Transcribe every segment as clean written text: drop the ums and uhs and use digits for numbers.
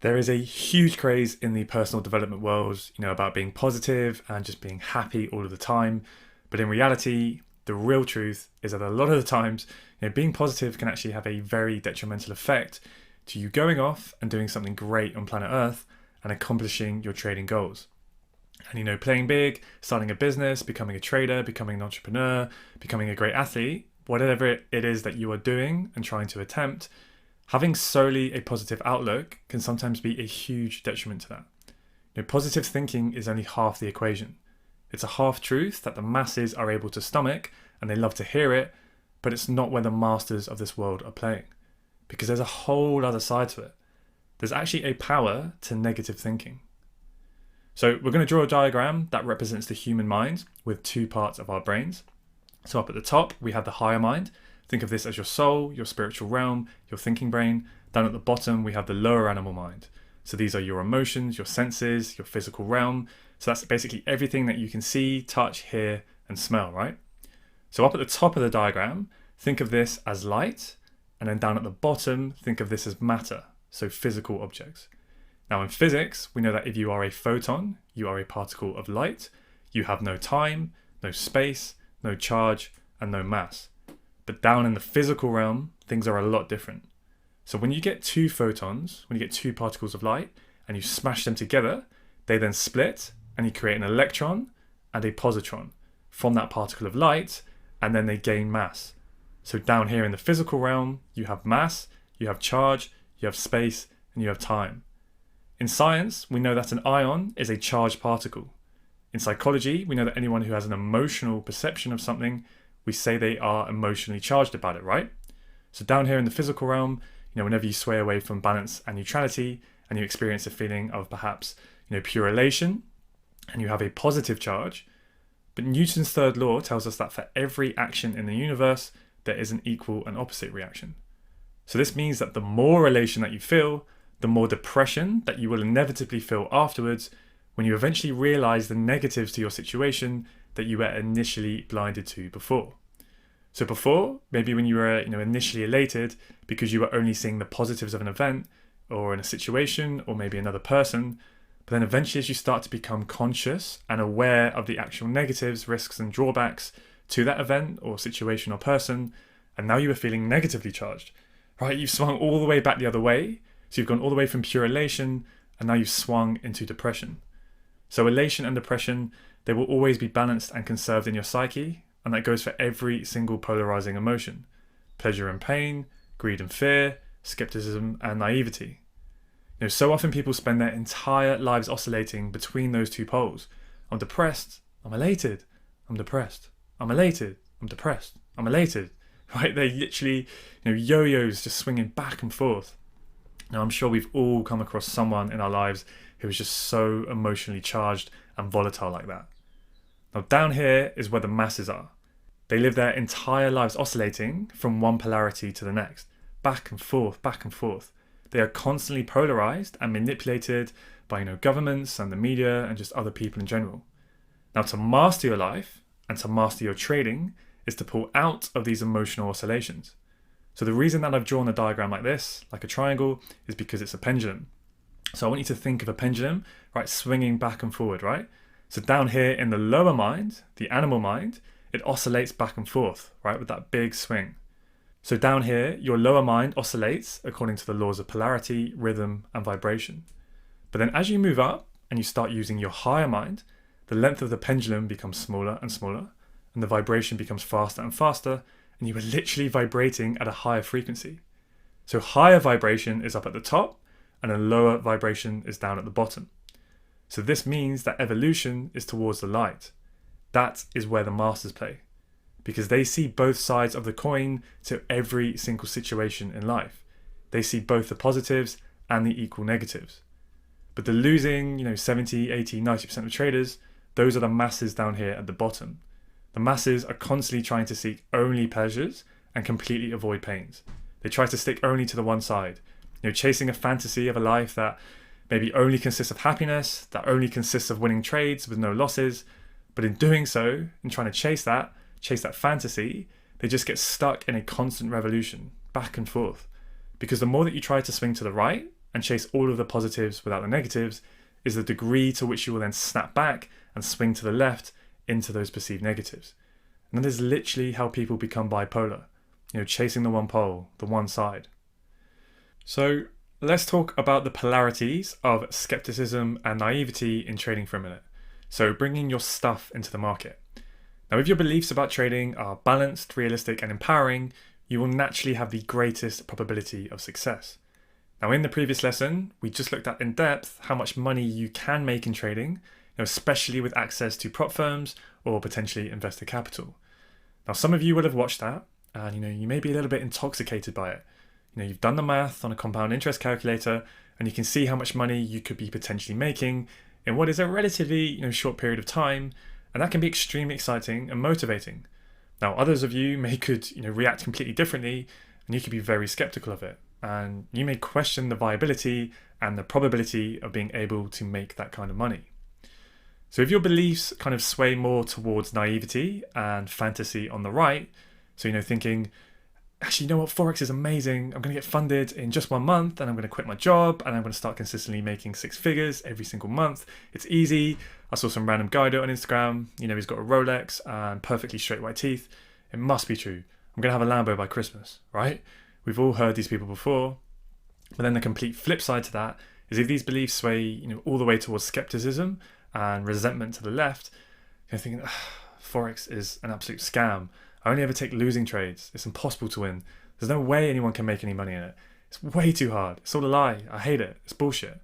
There is a huge craze in the personal development world, about being positive and just being happy all of the time. But in reality, the real truth is that a lot of the times, being positive can actually have a very detrimental effect to you going off and doing something great on planet Earth and accomplishing your trading goals. And playing big, starting a business, becoming a trader, becoming an entrepreneur, becoming a great athlete, whatever it is that you are doing and trying to attempt, having solely a positive outlook can sometimes be a huge detriment to that. Positive thinking is only half the equation. It's a half truth that the masses are able to stomach and they love to hear it, but it's not where the masters of this world are playing. Because there's a whole other side to it. There's actually a power to negative thinking. So we're going to draw a diagram that represents the human mind with two parts of our brains. So up at the top, we have the higher mind. Think of this as your soul, your spiritual realm, your thinking brain. Down at the bottom, we have the lower animal mind. So these are your emotions, your senses, your physical realm. So that's basically everything that you can see, touch, hear, and smell, right? So up at the top of the diagram, think of this as light. And then down at the bottom, think of this as matter, so physical objects. Now in physics, we know that if you are a photon, you are a particle of light. You have no time, no space, no charge, and no mass. But down in the physical realm, things are a lot different. So when you get two photons, when you get two particles of light, and you smash them together, they then split, and you create an electron and a positron from that particle of light, and then they gain mass. So down here in the physical realm, you have mass, you have charge, you have space, and you have time. In science, we know that an ion is a charged particle. In psychology, we know that anyone who has an emotional perception of something, we say they are emotionally charged about it, right? So down here in the physical realm, whenever you sway away from balance and neutrality, and you experience a feeling of perhaps, pure elation, and you have a positive charge. But Newton's third law tells us that for every action in the universe, there is an equal and opposite reaction. So this means that the more elation that you feel, the more depression that you will inevitably feel afterwards when you eventually realize the negatives to your situation that you were initially blinded to before. So before, maybe when you were initially elated because you were only seeing the positives of an event or in a situation or maybe another person, but then eventually as you start to become conscious and aware of the actual negatives, risks and drawbacks to that event or situation or person, and now you are feeling negatively charged, right? You've swung all the way back the other way. So you've gone all the way from pure elation and now you've swung into depression. So elation and depression, they will always be balanced and conserved in your psyche, and that goes for every single polarizing emotion. Pleasure and pain, greed and fear, skepticism and naivety. So often people spend their entire lives oscillating between those two poles. I'm depressed, I'm elated, I'm depressed, I'm elated, I'm depressed, I'm elated. Right? They literally, yo-yos just swinging back and forth. Now, I'm sure we've all come across someone in our lives who is just so emotionally charged and volatile like that. Now, down here is where the masses are. They live their entire lives oscillating from one polarity to the next, back and forth, back and forth. They are constantly polarized and manipulated by, governments and the media and just other people in general. Now, to master your life and to master your trading is to pull out of these emotional oscillations. So the reason that I've drawn a diagram like this, like a triangle, is because it's a pendulum. So I want you to think of a pendulum, right, swinging back and forward, right? So down here in the lower mind, the animal mind, it oscillates back and forth, right, with that big swing. So down here, your lower mind oscillates according to the laws of polarity, rhythm, and vibration. But then as you move up and you start using your higher mind, the length of the pendulum becomes smaller and smaller, and the vibration becomes faster and faster, and you are literally vibrating at a higher frequency. So higher vibration is up at the top and a lower vibration is down at the bottom. So this means that evolution is towards the light. That is where the masters play, because they see both sides of the coin to every single situation in life. They see both the positives and the equal negatives. But the losing, 70, 80, 90% of traders, those are the masses down here at the bottom. The masses are constantly trying to seek only pleasures and completely avoid pains. They try to stick only to the one side, chasing a fantasy of a life that maybe only consists of happiness, that only consists of winning trades with no losses. But in doing so, in trying to chase that fantasy, they just get stuck in a constant revolution, back and forth. Because the more that you try to swing to the right and chase all of the positives without the negatives is the degree to which you will then snap back and swing to the left into those perceived negatives. And that is literally how people become bipolar, chasing the one pole, the one side. So let's talk about the polarities of skepticism and naivety in trading for a minute. So bringing your stuff into the market. Now, if your beliefs about trading are balanced, realistic, and empowering, you will naturally have the greatest probability of success. Now, in the previous lesson, we just looked at in depth how much money you can make in trading, especially with access to prop firms or potentially investor capital. Now, some of you will have watched that, and you may be a little bit intoxicated by it. You've done the math on a compound interest calculator, and you can see how much money you could be potentially making in what is a relatively short period of time, and that can be extremely exciting and motivating. Now, others of you could react completely differently, and you could be very skeptical of it, and you may question the viability and the probability of being able to make that kind of money. So if your beliefs kind of sway more towards naivety and fantasy on the right, so thinking, actually, you know what, Forex is amazing, I'm going to get funded in just 1 month, and I'm going to quit my job, and I'm going to start consistently making 6 figures every single month. It's easy. I saw some random guy do it on Instagram. He's got a Rolex and perfectly straight white teeth. It must be true. I'm going to have a Lambo by Christmas, right? We've all heard these people before. But then the complete flip side to that is if these beliefs sway, all the way towards skepticism and resentment to the left, you're thinking, Forex is an absolute scam. I only ever take losing trades. It's impossible to win. There's no way anyone can make any money in it. It's way too hard. It's all a lie. I hate it. It's bullshit.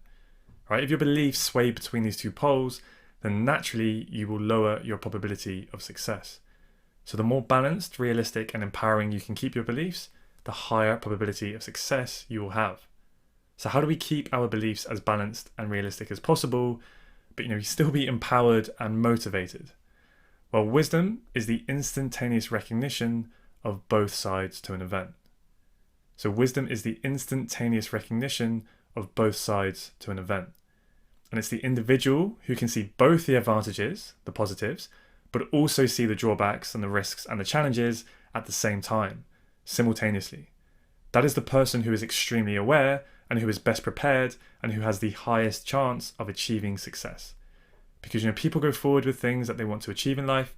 Right? If your beliefs sway between these two poles, then naturally you will lower your probability of success. So the more balanced, realistic, and empowering you can keep your beliefs, the higher probability of success you will have. So how do we keep our beliefs as balanced and realistic as possible, but still be empowered and motivated? Well, wisdom is the instantaneous recognition of both sides to an event. So wisdom is the instantaneous recognition of both sides to an event. And it's the individual who can see both the advantages, the positives, but also see the drawbacks and the risks and the challenges at the same time, simultaneously. That is the person who is extremely aware and who is best prepared and who has the highest chance of achieving success. Because people go forward with things that they want to achieve in life.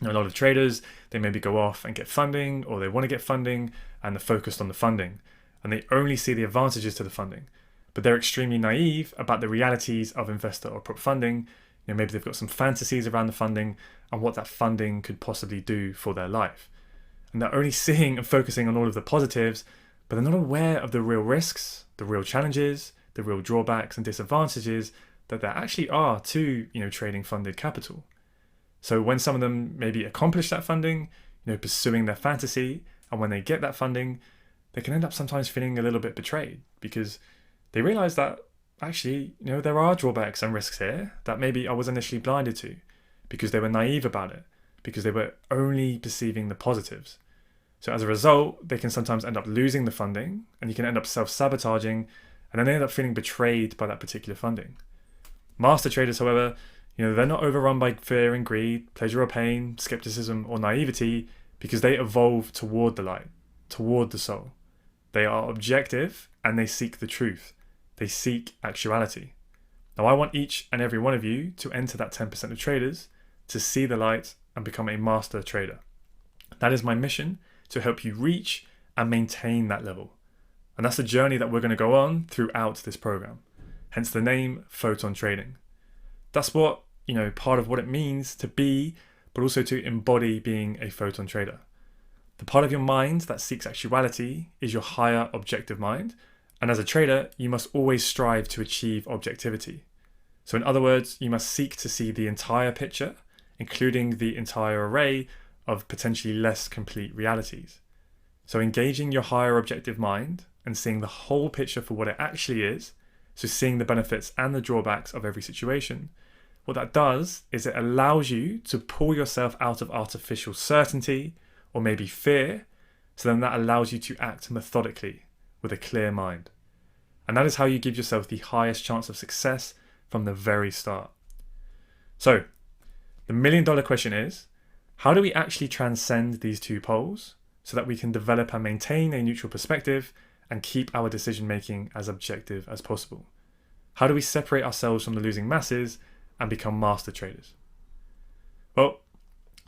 A lot of traders, they maybe go off and get funding, or they want to get funding and they're focused on the funding, and they only see the advantages to the funding. But they're extremely naive about the realities of investor or prop funding. Maybe they've got some fantasies around the funding and what that funding could possibly do for their life. And they're only seeing and focusing on all of the positives, but they're not aware of the real risks, the real challenges, the real drawbacks and disadvantages that there actually are to trading funded capital. So when some of them maybe accomplish that funding, pursuing their fantasy, and when they get that funding, they can end up sometimes feeling a little bit betrayed because they realize that actually, there are drawbacks and risks here that maybe I was initially blinded to because they were naive about it, because they were only perceiving the positives. So as a result, they can sometimes end up losing the funding, and you can end up self-sabotaging, and then they end up feeling betrayed by that particular funding. Master traders, however, they're not overrun by fear and greed, pleasure or pain, skepticism or naivety, because they evolve toward the light, toward the soul. They are objective and they seek the truth. They seek actuality. Now, I want each and every one of you to enter that 10% of traders, to see the light and become a master trader. That is my mission, to help you reach and maintain that level. And that's the journey that we're going to go on throughout this program. Hence the name Photon Trading. That's what, part of what it means to be, but also to embody being a photon trader. The part of your mind that seeks actuality is your higher objective mind. And as a trader, you must always strive to achieve objectivity. So in other words, you must seek to see the entire picture, including the entire array of potentially less complete realities. So engaging your higher objective mind and seeing the whole picture for what it actually is, so seeing the benefits and the drawbacks of every situation, what that does is it allows you to pull yourself out of artificial certainty or maybe fear, so then that allows you to act methodically with a clear mind. And that is how you give yourself the highest chance of success from the very start. So, the $1 million question is, how do we actually transcend these two poles so that we can develop and maintain a neutral perspective and keep our decision making as objective as possible? How do we separate ourselves from the losing masses and become master traders? Well,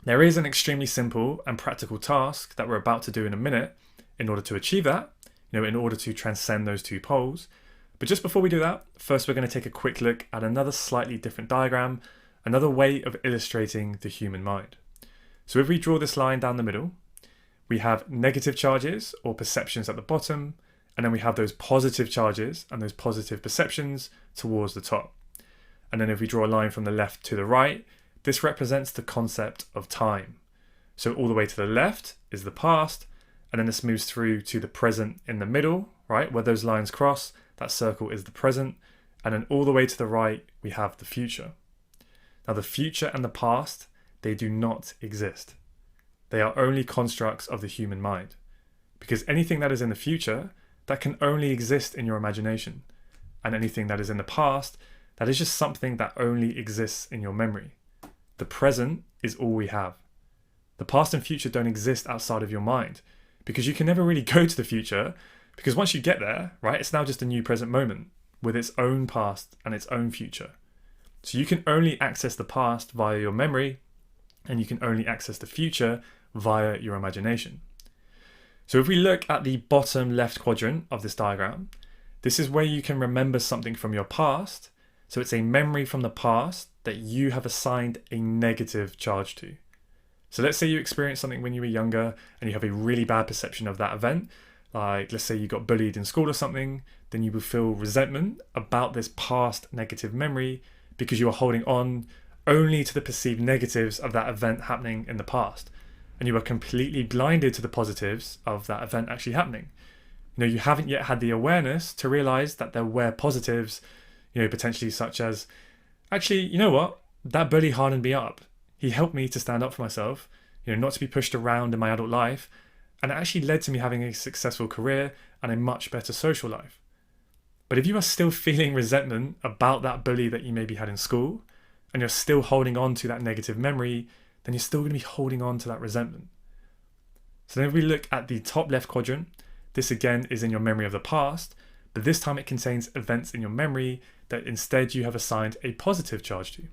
there is an extremely simple and practical task that we're about to do in a minute in order to achieve that, in order to transcend those two poles. But just before we do that, first we're going to take a quick look at another slightly different diagram, another way of illustrating the human mind. So if we draw this line down the middle, we have negative charges or perceptions at the bottom, and then we have those positive charges and those positive perceptions towards the top. And then if we draw a line from the left to the right, this represents the concept of time. So all the way to the left is the past, and then this moves through to the present in the middle, right? Where those lines cross, that circle is the present. And then all the way to the right, we have the future. Now the future and the past, they do not exist. They are only constructs of the human mind. Because anything that is in the future, that can only exist in your imagination. And anything that is in the past, that is just something that only exists in your memory. The present is all we have. The past and future don't exist outside of your mind, because you can never really go to the future, because once you get there, right, it's now just a new present moment with its own past and its own future. So you can only access the past via your memory, and you can only access the future via your imagination. So if we look at the bottom left quadrant of this diagram, this is where you can remember something from your past. So it's a memory from the past that you have assigned a negative charge to. So let's say you experienced something when you were younger and you have a really bad perception of that event. Like let's say you got bullied in school or something, then you will feel resentment about this past negative memory because you are holding on only to the perceived negatives of that event happening in the past. And you are completely blinded to the positives of that event actually happening. You haven't yet had the awareness to realize that there were positives, potentially such as, actually, you know what? That bully hardened me up. He helped me to stand up for myself, not to be pushed around in my adult life. And it actually led to me having a successful career and a much better social life. But if you are still feeling resentment about that bully that you maybe had in school, and you're still holding on to that negative memory, then you're still going to be holding on to that resentment. So then if we look at the top left quadrant, this again is in your memory of the past, but this time it contains events in your memory that instead you have assigned a positive charge to.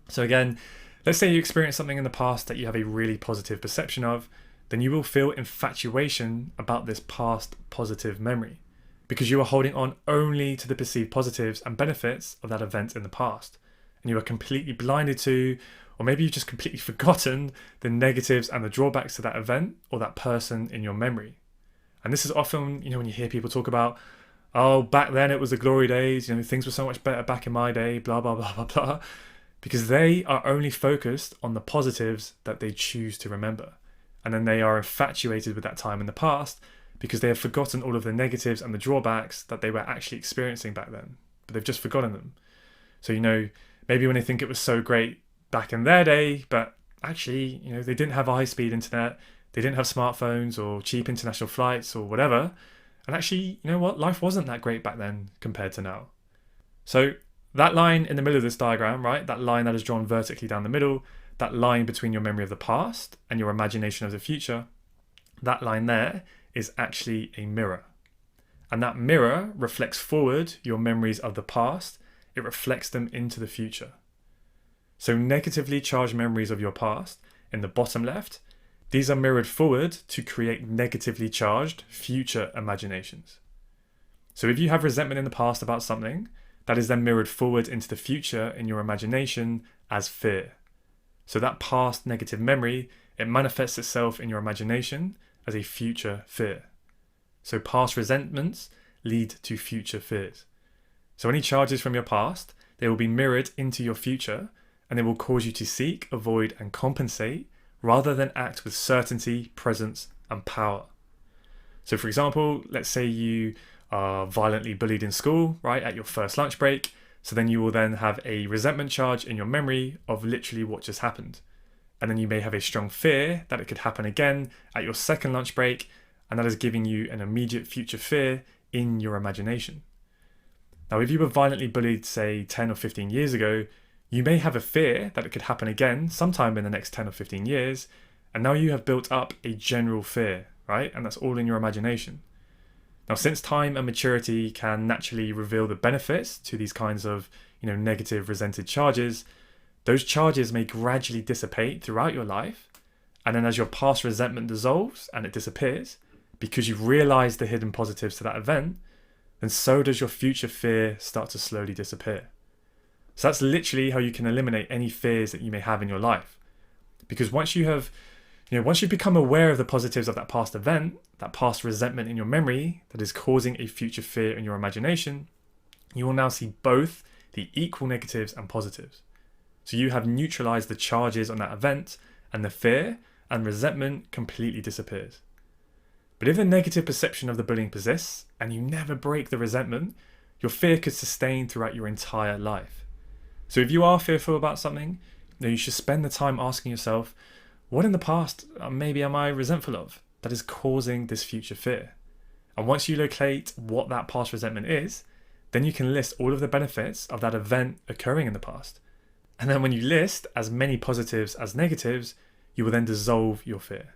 So again, let's say you experience something in the past that you have a really positive perception of, then you will feel infatuation about this past positive memory because you are holding on only to the perceived positives and benefits of that event in the past. And you are completely blinded to, or maybe you've just completely forgotten the negatives and the drawbacks to that event or that person in your memory. And this is often, when you hear people talk about, oh, back then it was the glory days, things were so much better back in my day, blah, blah, blah, blah, blah. Because they are only focused on the positives that they choose to remember. And then they are infatuated with that time in the past because they have forgotten all of the negatives and the drawbacks that they were actually experiencing back then. But they've just forgotten them. So, maybe when they think it was so great back in their day, but actually, they didn't have a high-speed internet, they didn't have smartphones or cheap international flights or whatever. And actually, life wasn't that great back then compared to now. So that line in the middle of this diagram, right, that line that is drawn vertically down the middle, that line between your memory of the past and your imagination of the future, that line there is actually a mirror. And that mirror reflects forward your memories of the past. It reflects them into the future. So negatively charged memories of your past in the bottom left, these are mirrored forward to create negatively charged future imaginations. So if you have resentment in the past about something, that is then mirrored forward into the future in your imagination as fear. So that past negative memory, it manifests itself in your imagination as a future fear. So past resentments lead to future fears. So any charges from your past, they will be mirrored into your future and they will cause you to seek, avoid and compensate rather than act with certainty, presence and power. So for example, let's say you are violently bullied in school, right, at your first lunch break. So then you will then have a resentment charge in your memory of literally what just happened. And then you may have a strong fear that it could happen again at your second lunch break, and that is giving you an immediate future fear in your imagination. Now, if you were violently bullied, say 10 or 15 years ago, you may have a fear that it could happen again sometime in the next 10 or 15 years, and now you have built up a general fear, right? And that's all in your imagination. Now, since time and maturity can naturally reveal the benefits to these kinds of, negative resented charges, those charges may gradually dissipate throughout your life. And then as your past resentment dissolves and it disappears, because you've realized the hidden positives to that event, then so does your future fear start to slowly disappear. So that's literally how you can eliminate any fears that you may have in your life. Because once you've become aware of the positives of that past event, that past resentment in your memory that is causing a future fear in your imagination, you will now see both the equal negatives and positives. So you have neutralized the charges on that event, and the fear and resentment completely disappears. But if the negative perception of the bullying persists and you never break the resentment, your fear could sustain throughout your entire life. So if you are fearful about something, you should spend the time asking yourself, what in the past maybe am I resentful of that is causing this future fear? And once you locate what that past resentment is, then you can list all of the benefits of that event occurring in the past. And then when you list as many positives as negatives, you will then dissolve your fear.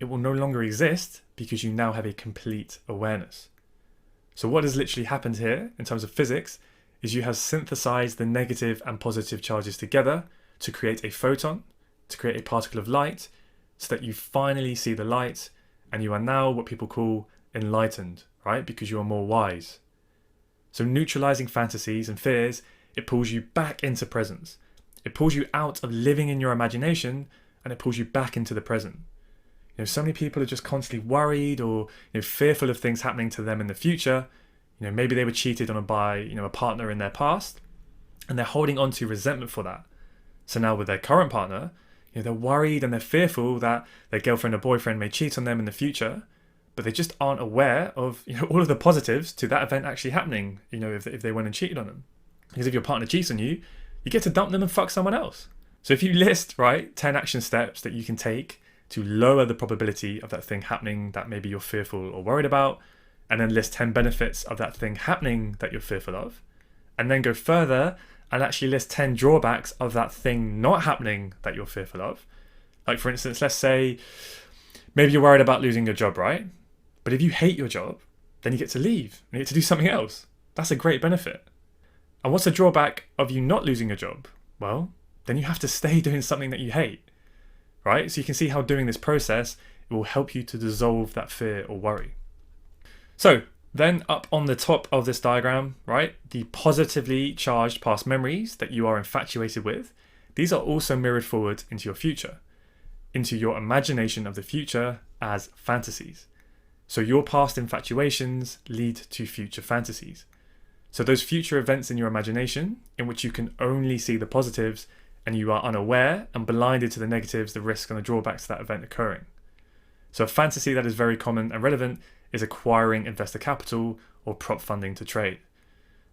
It will no longer exist because you now have a complete awareness. So what has literally happened here in terms of physics is you have synthesized the negative and positive charges together to create a photon, to create a particle of light, so that you finally see the light and you are now what people call enlightened, right? Because you are more wise. So neutralizing fantasies and fears, it pulls you back into presence. It pulls you out of living in your imagination and it pulls you back into the present. So many people are just constantly worried or fearful of things happening to them in the future. Maybe they were cheated on by a partner in their past and they're holding on to resentment for that. So now with their current partner, they're worried and they're fearful that their girlfriend or boyfriend may cheat on them in the future, but they just aren't aware of all of the positives to that event actually happening, if they went and cheated on them. Because if your partner cheats on you, you get to dump them and fuck someone else. So if you list, 10 action steps that you can take to lower the probability of that thing happening that maybe you're fearful or worried about, and then list 10 benefits of that thing happening that you're fearful of, and then go further and actually list 10 drawbacks of that thing not happening that you're fearful of. Like for instance, let's say maybe you're worried about losing your job, right? But if you hate your job, then you get to leave and you get to do something else. That's a great benefit. And what's the drawback of you not losing your job? Well, then you have to stay doing something that you hate, right? So you can see how doing this process, it will help you to dissolve that fear or worry. So then up on the top of this diagram, the positively charged past memories that you are infatuated with, these are also mirrored forward into your future, into your imagination of the future as fantasies. So your past infatuations lead to future fantasies. So those future events in your imagination in which you can only see the positives and you are unaware and blinded to the negatives, the risks and the drawbacks to that event occurring. So a fantasy that is very common and relevant is acquiring investor capital or prop funding to trade.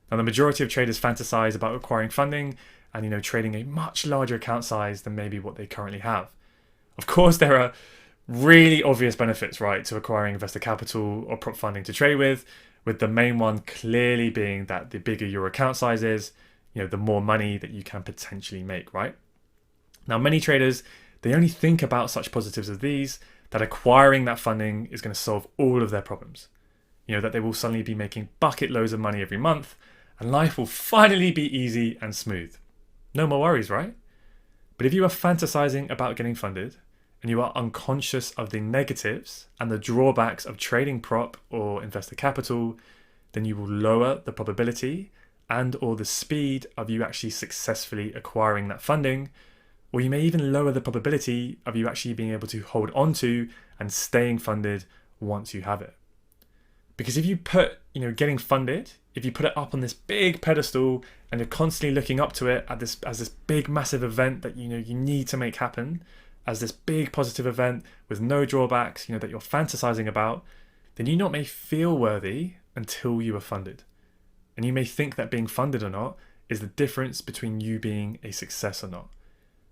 Now the majority of traders fantasize about acquiring funding and trading a much larger account size than maybe what they currently have. Of course, there are really obvious benefits, to acquiring investor capital or prop funding to trade with the main one clearly being that the bigger your account size is, the more money that you can potentially make, right? Now, many traders, they only think about such positives as these, that acquiring that funding is going to solve all of their problems. That they will suddenly be making bucket loads of money every month and life will finally be easy and smooth. No more worries, right? But if you are fantasizing about getting funded, and you are unconscious of the negatives and the drawbacks of trading prop or investor capital, then you will lower the probability and or the speed of you actually successfully acquiring that funding, or you may even lower the probability of you actually being able to hold on to and staying funded once you have it. Because if you put, getting funded, if you put it up on this big pedestal and you're constantly looking up to it as this big massive event that you need to make happen, as this big positive event with no drawbacks, that you're fantasizing about, then you not may feel worthy until you are funded. And you may think that being funded or not is the difference between you being a success or not.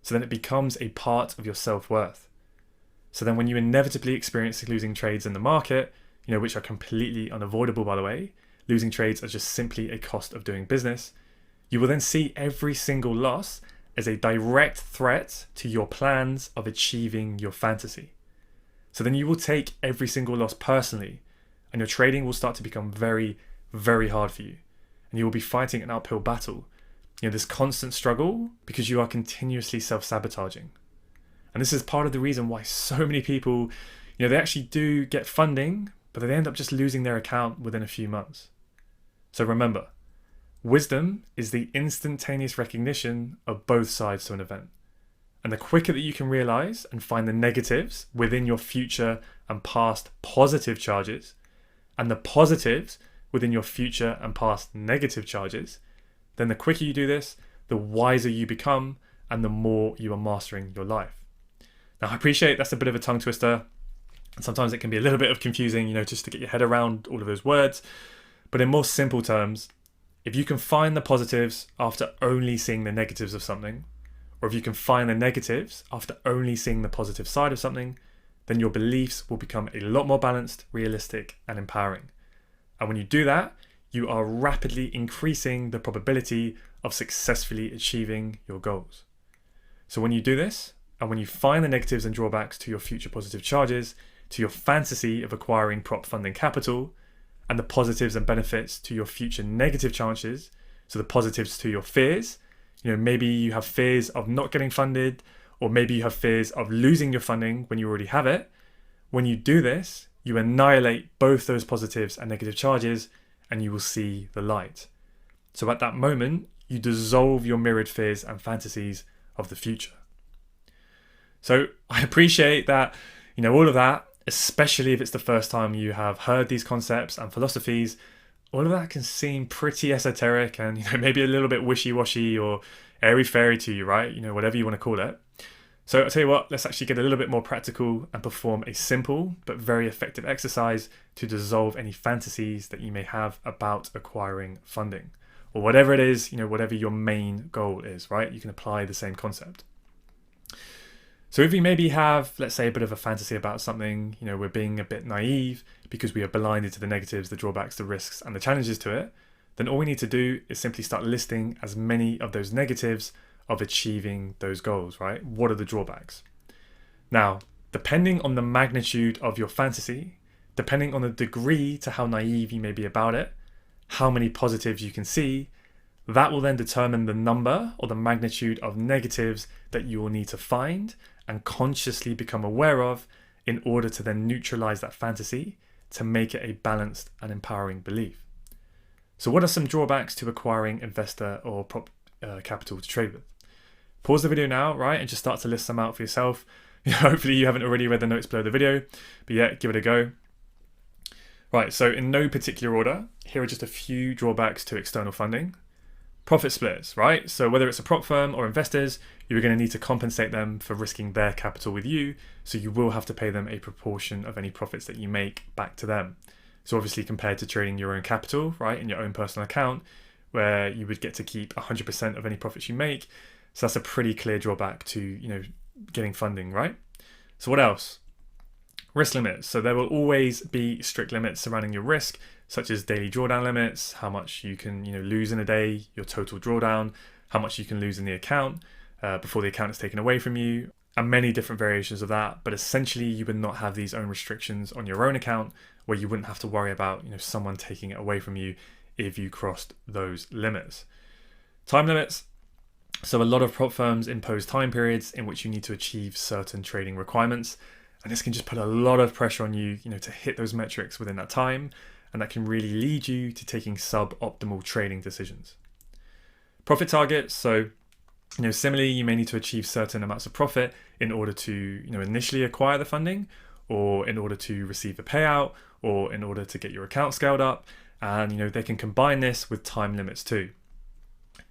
So then it becomes a part of your self-worth. So then when you inevitably experience losing trades in the market, which are completely unavoidable, by the way, losing trades are just simply a cost of doing business, you will then see every single loss as a direct threat to your plans of achieving your fantasy. So then you will take every single loss personally, and your trading will start to become very, very hard for you. And you will be fighting an uphill battle. This constant struggle because you are continuously self-sabotaging. And this is part of the reason why so many people, they actually do get funding, but they end up just losing their account within a few months. So remember, wisdom is the instantaneous recognition of both sides to an event. And the quicker that you can realize and find the negatives within your future and past positive charges, and the positives within your future and past negative charges, then the quicker you do this, the wiser you become and the more you are mastering your life. Now, I appreciate that's a bit of a tongue twister, and sometimes it can be a little bit of confusing, just to get your head around all of those words. But in more simple terms, if you can find the positives after only seeing the negatives of something, or if you can find the negatives after only seeing the positive side of something, then your beliefs will become a lot more balanced, realistic, and empowering. And when you do that, you are rapidly increasing the probability of successfully achieving your goals. So when you do this, and when you find the negatives and drawbacks to your future positive charges, to your fantasy of acquiring prop funding capital, and the positives and benefits to your future negative chances, so the positives to your fears, maybe you have fears of not getting funded, or maybe you have fears of losing your funding when you already have it. When you do this, you annihilate both those positives and negative charges, and you will see the light. So at that moment, you dissolve your mirrored fears and fantasies of the future. So I appreciate that, all of that, especially if it's the first time you have heard these concepts and philosophies, all of that can seem pretty esoteric and maybe a little bit wishy-washy or airy-fairy to you, right? Whatever you want to call it. So I'll tell you what, let's actually get a little bit more practical and perform a simple but very effective exercise to dissolve any fantasies that you may have about acquiring funding, or whatever it is, whatever your main goal is, right? You can apply the same concept. So if we maybe have, let's say, a bit of a fantasy about something, we're being a bit naive because we are blinded to the negatives, the drawbacks, the risks, and the challenges to it, then all we need to do is simply start listing as many of those negatives of achieving those goals, right? What are the drawbacks? Now, depending on the magnitude of your fantasy, depending on the degree to how naive you may be about it, how many positives you can see, that will then determine the number or the magnitude of negatives that you will need to find and consciously become aware of in order to then neutralize that fantasy to make it a balanced and empowering belief. So what are some drawbacks to acquiring investor or prop capital to trade with? Pause the video now, right, and just start to list some out for yourself. Hopefully you haven't already read the notes below the video, but yeah, give it a go. Right, so in no particular order, here are just a few drawbacks to external funding. Profit splits, right? So whether it's a prop firm or investors, you're going to need to compensate them for risking their capital with you, so you will have to pay them a proportion of any profits that you make back to them. So obviously compared to trading your own capital, right, in your own personal account, where you would get to keep 100% of any profits you make. So that's a pretty clear drawback to, getting funding, right? So what else? Risk limits. So there will always be strict limits surrounding your risk, such as daily drawdown limits, how much you can lose in a day, your total drawdown, how much you can lose in the account before the account is taken away from you, and many different variations of that. But essentially, you would not have these own restrictions on your own account where you wouldn't have to worry about someone taking it away from you if you crossed those limits. Time limits. So a lot of prop firms impose time periods in which you need to achieve certain trading requirements. And this can just put a lot of pressure on you, to hit those metrics within that time. And that can really lead you to taking suboptimal trading decisions. Profit targets. So, similarly, you may need to achieve certain amounts of profit in order to, initially acquire the funding, or in order to receive a payout, or in order to get your account scaled up. And, they can combine this with time limits too.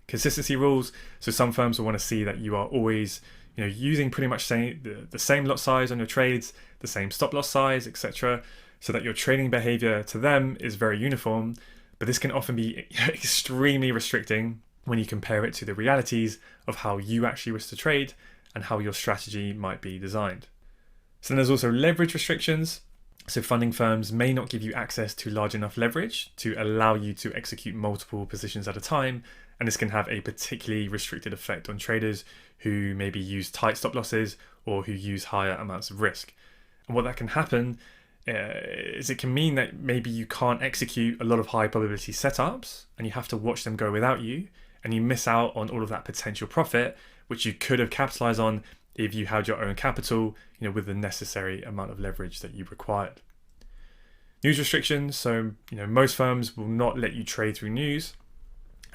Consistency rules. So some firms will want to see that you are always using pretty much the same lot size on your trades, the same stop loss size, etc., so that your trading behavior to them is very uniform. But this can often be extremely restricting when you compare it to the realities of how you actually wish to trade and how your strategy might be designed. So then there's also leverage restrictions. So funding firms may not give you access to large enough leverage to allow you to execute multiple positions at a time. And this can have a particularly restricted effect on traders who maybe use tight stop losses or who use higher amounts of risk. And what that can happen is it can mean that maybe you can't execute a lot of high probability setups and you have to watch them go without you, and you miss out on all of that potential profit, which you could have capitalized on if you had your own capital, with the necessary amount of leverage that you required. News restrictions. So, most firms will not let you trade through news.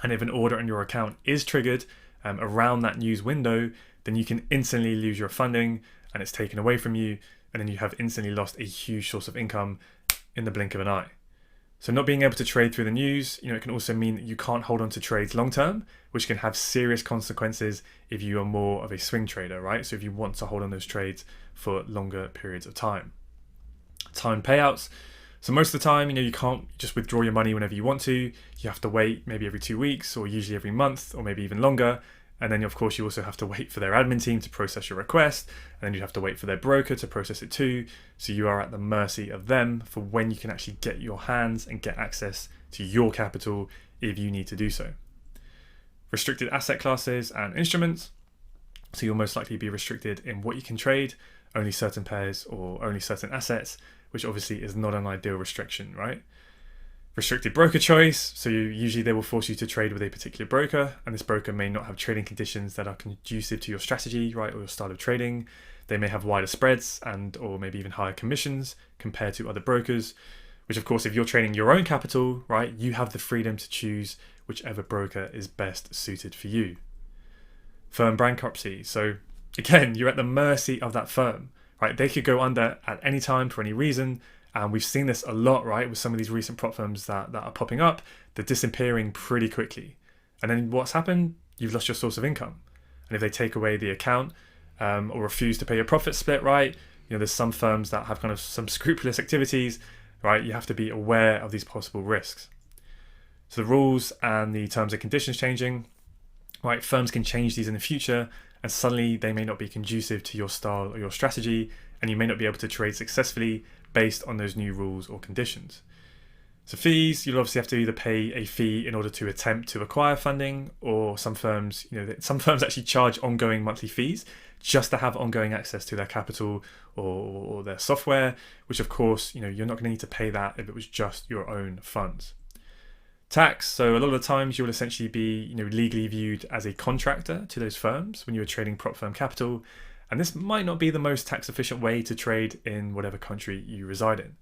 And if an order on your account is triggered around that news window, then you can instantly lose your funding and it's taken away from you. And then you have instantly lost a huge source of income in the blink of an eye. So not being able to trade through the news, it can also mean that you can't hold on to trades long term, which can have serious consequences if you are more of a swing trader, right? So if you want to hold on those trades for longer periods of time. Time payouts. So most of the time, you can't just withdraw your money whenever you want to. You have to wait maybe every 2 weeks, or usually every month, or maybe even longer. And then, of course, you also have to wait for their admin team to process your request. And then you have to wait for their broker to process it too. So you are at the mercy of them for when you can actually get your hands and get access to your capital if you need to do so. Restricted asset classes and instruments. So you'll most likely be restricted in what you can trade, only certain pairs or only certain assets, which obviously is not an ideal restriction, right? Restricted broker choice. So usually they will force you to trade with a particular broker, and this broker may not have trading conditions that are conducive to your strategy, right, or your style of trading. They may have wider spreads and or maybe even higher commissions compared to other brokers, which of course, if you're trading your own capital, right, you have the freedom to choose whichever broker is best suited for you. Firm bankruptcy. So again, you're at the mercy of that firm, right? They could go under at any time for any reason. And we've seen this a lot, right, with some of these recent prop firms that are popping up. They're disappearing pretty quickly. And then what's happened? You've lost your source of income. And if they take away the account or refuse to pay your profit split, right, there's some firms that have kind of some scrupulous activities, right? You have to be aware of these possible risks. So the rules and the terms and conditions changing, right? Firms can change these in the future, and suddenly they may not be conducive to your style or your strategy, and you may not be able to trade successfully based on those new rules or conditions. So fees, you'll obviously have to either pay a fee in order to attempt to acquire funding, or some firms, some firms actually charge ongoing monthly fees just to have ongoing access to their capital or their software, which of course, you're not going to need to pay that if it was just your own funds. Tax, so a lot of the times you will essentially be, legally viewed as a contractor to those firms when you are trading prop firm capital. And this might not be the most tax efficient way to trade in whatever country you reside in.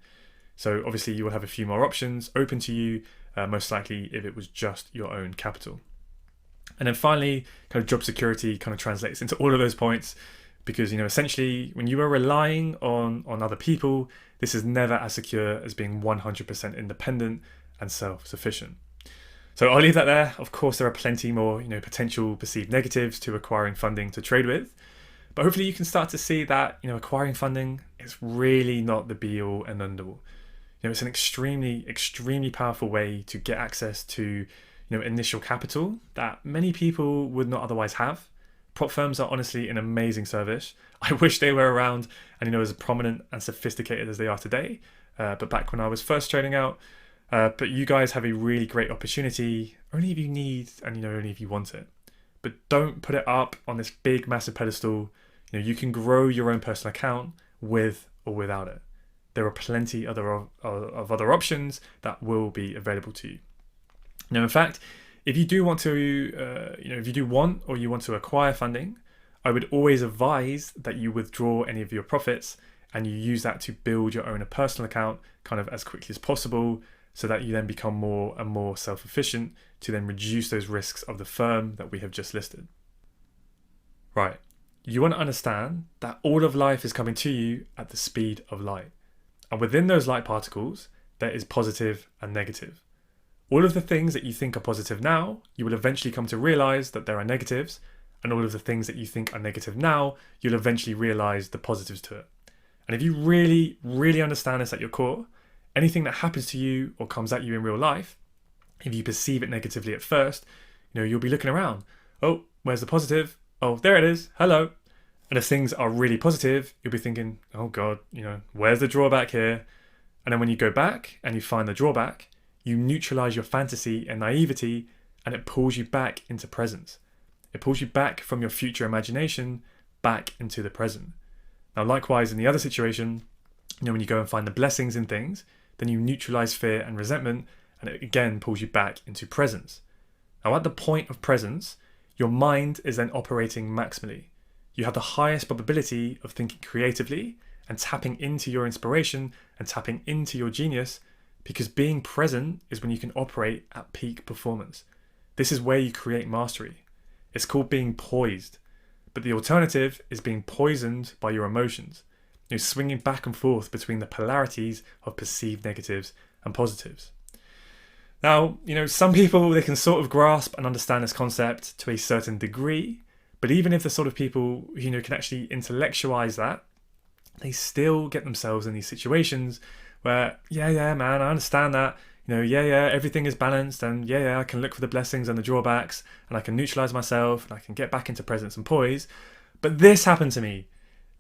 So obviously you will have a few more options open to you, most likely if it was just your own capital. And then finally, kind of job security kind of translates into all of those points, because essentially when you are relying on other people, this is never as secure as being 100% independent and self-sufficient. So I'll leave that there. Of course, there are plenty more potential perceived negatives to acquiring funding to trade with. But hopefully you can start to see that, acquiring funding is really not the be all and end all. It's an extremely, extremely powerful way to get access to, initial capital that many people would not otherwise have. Prop firms are honestly an amazing service. I wish they were around and, as prominent and sophisticated as they are today. But back when I was first trading out, but you guys have a really great opportunity, only if you need and, only if you want it. But don't put it up on this big, massive pedestal. You can grow your own personal account with or without it. There are plenty of other options that will be available to you. Now, in fact, if you do want to, if you do want or you want to acquire funding, I would always advise that you withdraw any of your profits and you use that to build your own personal account kind of as quickly as possible, so that you then become more and more self-efficient to then reduce those risks of the firm that we have just listed. Right. You want to understand that all of life is coming to you at the speed of light. And within those light particles, there is positive and negative. All of the things that you think are positive now, you will eventually come to realize that there are negatives. And all of the things that you think are negative now, you'll eventually realize the positives to it. And if you really, really understand this at your core, anything that happens to you or comes at you in real life, if you perceive it negatively at first, you'll be looking around. Oh, where's the positive? Oh, there it is. Hello. And if things are really positive, you'll be thinking, oh God, where's the drawback here? And then when you go back and you find the drawback, you neutralize your fantasy and naivety, and it pulls you back into presence. It pulls you back from your future imagination back into the present. Now, likewise, in the other situation, When you go and find the blessings in things, then you neutralize fear and resentment, and it again pulls you back into presence. Now, at the point of presence, your mind is then operating maximally. You have the highest probability of thinking creatively and tapping into your inspiration and tapping into your genius, because being present is when you can operate at peak performance. This is where you create mastery. It's called being poised. But the alternative is being poisoned by your emotions. Swinging back and forth between the polarities of perceived negatives and positives. Now, some people, they can sort of grasp and understand this concept to a certain degree, but even if the sort of people, can actually intellectualize that, they still get themselves in these situations where, yeah, man, I understand that, everything is balanced, and I can look for the blessings and the drawbacks, and I can neutralize myself, and I can get back into presence and poise, but this happened to me.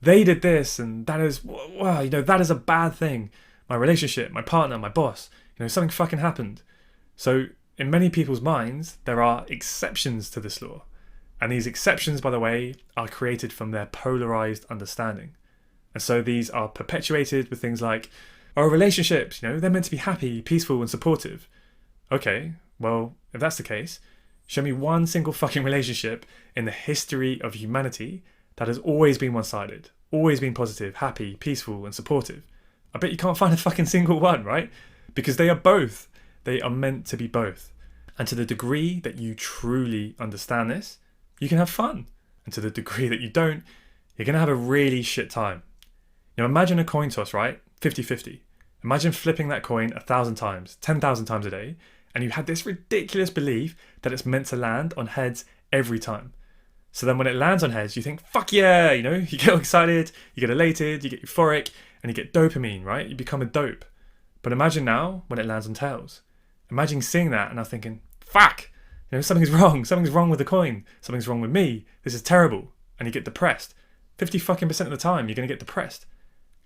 They did this, and that is, wow, that is a bad thing. My relationship, my partner, my boss, something fucking happened. So in many people's minds, there are exceptions to this law. And these exceptions, by the way, are created from their polarized understanding. And so these are perpetuated with things like, relationships, they're meant to be happy, peaceful, and supportive. Okay, well, if that's the case, show me one single fucking relationship in the history of humanity that has always been one-sided, always been positive, happy, peaceful, and supportive. I bet you can't find a fucking single one, right? Because they are both. They are meant to be both. And to the degree that you truly understand this, you can have fun. And to the degree that you don't, you're going to have a really shit time. Imagine a coin toss, right? 50-50. Imagine flipping that coin 1,000 times, 10,000 times a day, and you had this ridiculous belief that it's meant to land on heads every time. So then when it lands on heads, you think, fuck yeah, you get excited, you get elated, you get euphoric, and you get dopamine, right? You become a dope. But imagine now when it lands on tails. Imagine seeing that and now thinking, fuck, something's wrong with the coin, something's wrong with me, this is terrible, and you get depressed. 50% of the time, you're going to get depressed.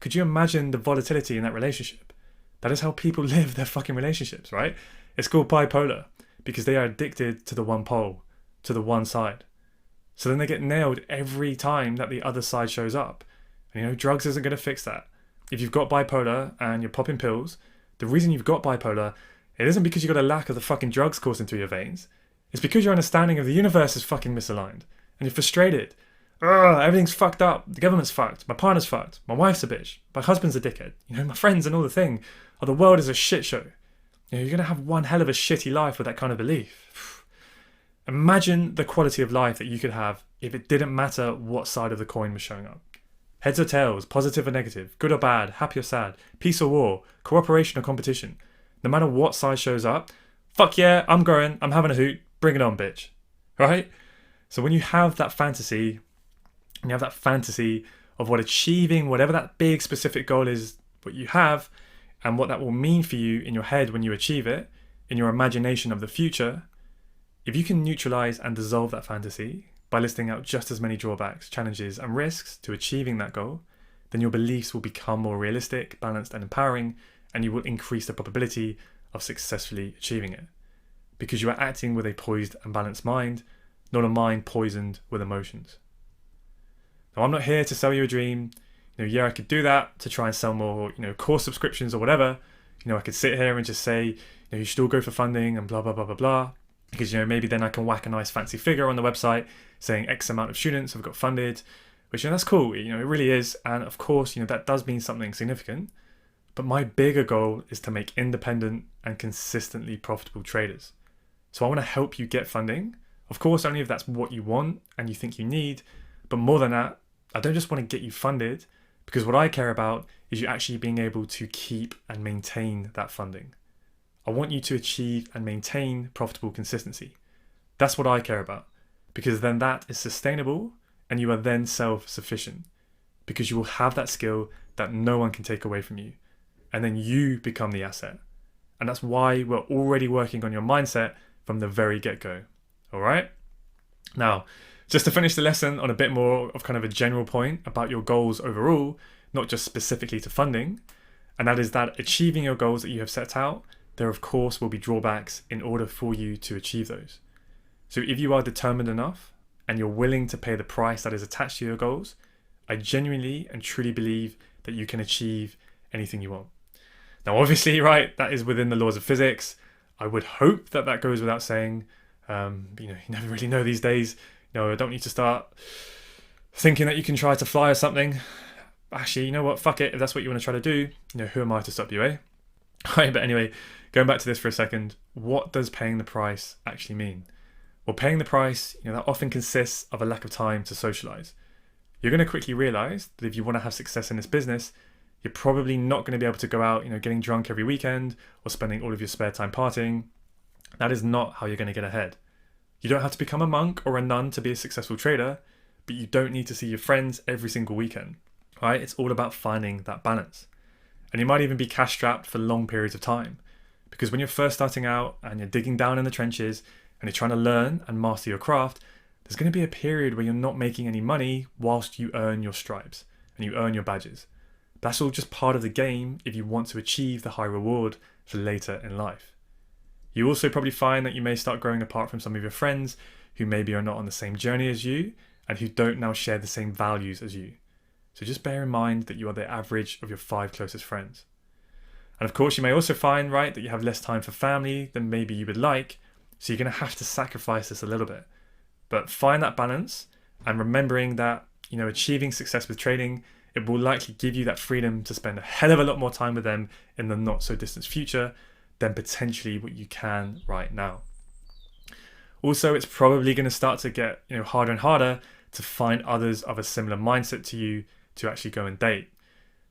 Could you imagine the volatility in that relationship? That is how people live their fucking relationships, right? It's called bipolar, because they are addicted to the one pole, to the one side. So then they get nailed every time that the other side shows up. And drugs isn't going to fix that. If you've got bipolar and you're popping pills, the reason you've got bipolar, it isn't because you've got a lack of the fucking drugs coursing through your veins. It's because your understanding of the universe is fucking misaligned. And you're frustrated. Everything's fucked up. The government's fucked. My partner's fucked. My wife's a bitch. My husband's a dickhead. My friends and all the thing. The world is a shit show. You're going to have one hell of a shitty life with that kind of belief. Imagine the quality of life that you could have if it didn't matter what side of the coin was showing up. Heads or tails, positive or negative, good or bad, happy or sad, peace or war, cooperation or competition. No matter what side shows up, fuck yeah, I'm going, I'm having a hoot, bring it on, bitch. Right? So when you have that fantasy, of what achieving whatever that big specific goal is, what you have, and what that will mean for you in your head when you achieve it, in your imagination of the future, if you can neutralize and dissolve that fantasy by listing out just as many drawbacks, challenges, and risks to achieving that goal, then your beliefs will become more realistic, balanced, and empowering, and you will increase the probability of successfully achieving it. Because you are acting with a poised and balanced mind, not a mind poisoned with emotions. Now, I'm not here to sell you a dream. I could do that to try and sell more, course subscriptions or whatever. I could sit here and just say, you should all go for funding and blah, blah, blah, blah, blah. Because, maybe then I can whack a nice fancy figure on the website saying X amount of students have got funded, which, that's cool. It really is. And of course, that does mean something significant. But my bigger goal is to make independent and consistently profitable traders. So I want to help you get funding. Of course, only if that's what you want and you think you need. But more than that, I don't just want to get you funded, because what I care about is you actually being able to keep and maintain that funding. I want you to achieve and maintain profitable consistency. That's what I care about, because then that is sustainable and you are then self-sufficient, because you will have that skill that no one can take away from you. And then you become the asset. And that's why we're already working on your mindset from the very get-go. All right? Now, just to finish the lesson on a bit more of kind of a general point about your goals overall, not just specifically to funding, and that is that achieving your goals that you have set out, there of course will be drawbacks in order for you to achieve those. So if you are determined enough and you're willing to pay the price that is attached to your goals, I genuinely and truly believe that you can achieve anything you want. Now, obviously, right, that is within the laws of physics. I would hope that that goes without saying. But, you never really know these days. I don't need to start thinking that you can try to fly or something. Actually, you know what? Fuck it. If that's what you want to try to do, who am I to stop you, eh? Right, but anyway, going back to this for a second, what does paying the price actually mean? Well, paying the price, that often consists of a lack of time to socialize. You're going to quickly realize that if you want to have success in this business, you're probably not going to be able to go out, getting drunk every weekend or spending all of your spare time partying. That is not how you're going to get ahead. You don't have to become a monk or a nun to be a successful trader, but you don't need to see your friends every single weekend, right? It's all about finding that balance. And you might even be cash strapped for long periods of time, because when you're first starting out and you're digging down in the trenches and you're trying to learn and master your craft, there's going to be a period where you're not making any money whilst you earn your stripes and you earn your badges. That's all just part of the game if you want to achieve the high reward for later in life. You also probably find that you may start growing apart from some of your friends who maybe are not on the same journey as you and who don't now share the same values as you. So just bear in mind that you are the average of your 5 closest friends. And of course, you may also find, right, that you have less time for family than maybe you would like, so you're going to have to sacrifice this a little bit. But find that balance, and remembering that, achieving success with trading, it will likely give you that freedom to spend a hell of a lot more time with them in the not so distant future than potentially what you can right now. Also, it's probably going to start to get, harder and harder to find others of a similar mindset to you to actually go and date,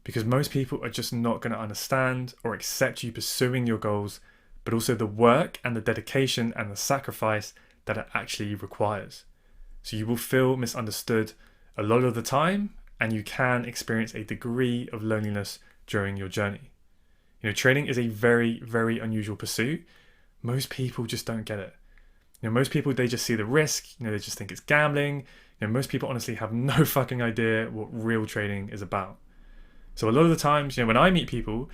because most people are just not going to understand or accept you pursuing your goals, but also the work and the dedication and the sacrifice that it actually requires. So you will feel misunderstood a lot of the time, and you can experience a degree of loneliness during your journey. Trading is a very, very unusual pursuit. Most people just don't get it. Most people, they just see the risk, they just think it's gambling. Most people honestly have no fucking idea what real trading is about. So a lot of the times, when I meet people,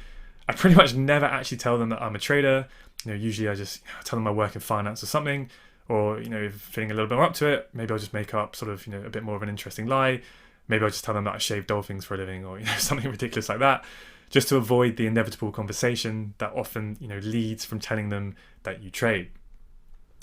I pretty much never actually tell them that I'm a trader. Usually I just tell them I work in finance or something, or, if feeling a little bit more up to it, maybe I'll just make up sort of, a bit more of an interesting lie. Maybe I'll just tell them that I shave dolphins for a living, or, something ridiculous like that, just to avoid the inevitable conversation that often, leads from telling them that you trade.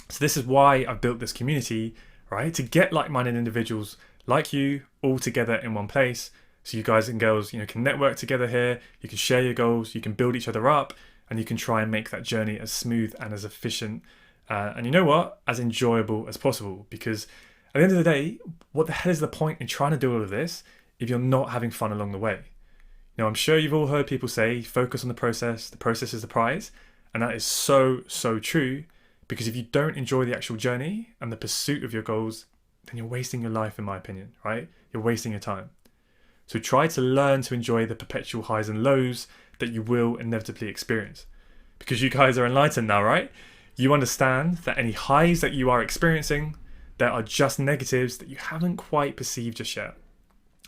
So this is why I've built this community, right? To get like-minded individuals like you all together in one place. So you guys and girls, can network together here. You can share your goals. You can build each other up, and you can try and make that journey as smooth and as efficient, and as enjoyable as possible. Because at the end of the day, what the hell is the point in trying to do all of this if you're not having fun along the way? I'm sure you've all heard people say, focus on the process is the prize. And that is so, so true. Because if you don't enjoy the actual journey and the pursuit of your goals, then you're wasting your life, in my opinion, right? You're wasting your time. So try to learn to enjoy the perpetual highs and lows that you will inevitably experience. Because you guys are enlightened now, right? You understand that any highs that you are experiencing, there are just negatives that you haven't quite perceived just yet.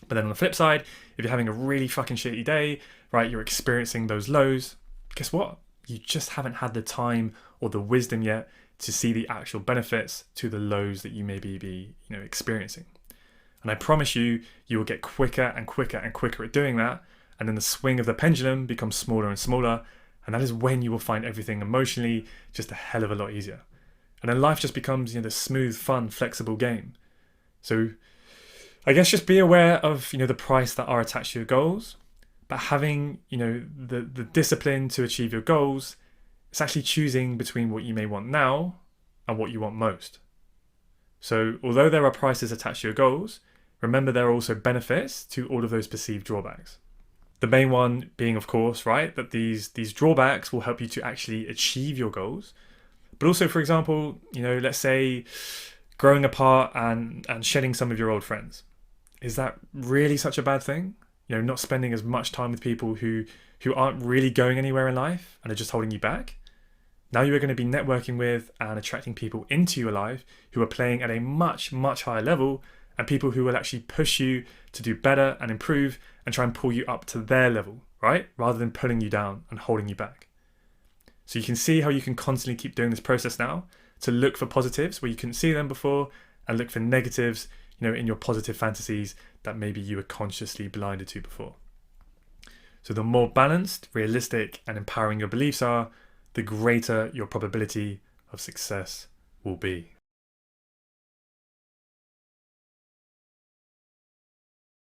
But then on the flip side, if you're having a really fucking shitty day, right, you're experiencing those lows, guess what? You just haven't had the time or the wisdom yet to see the actual benefits to the lows that you may be experiencing. And I promise you, you will get quicker and quicker and quicker at doing that. And then the swing of the pendulum becomes smaller and smaller. And that is when you will find everything emotionally just a hell of a lot easier. And then life just becomes, the smooth, fun, flexible game. So I guess just be aware of, the price that are attached to your goals, but having, the discipline to achieve your goals, it's actually choosing between what you may want now and what you want most. So although there are prices attached to your goals, remember there are also benefits to all of those perceived drawbacks. The main one being, of course, right, that these drawbacks will help you to actually achieve your goals. But also, for example, let's say growing apart and shedding some of your old friends. Is that really such a bad thing? Not spending as much time with people who aren't really going anywhere in life and are just holding you back. Now you are going to be networking with and attracting people into your life who are playing at a much, much higher level, and people who will actually push you to do better and improve and try and pull you up to their level, right? Rather than pulling you down and holding you back. So you can see how you can constantly keep doing this process now to look for positives where you couldn't see them before, and look for negatives, in your positive fantasies that maybe you were consciously blinded to before. So the more balanced, realistic, and empowering your beliefs are, the greater your probability of success will be.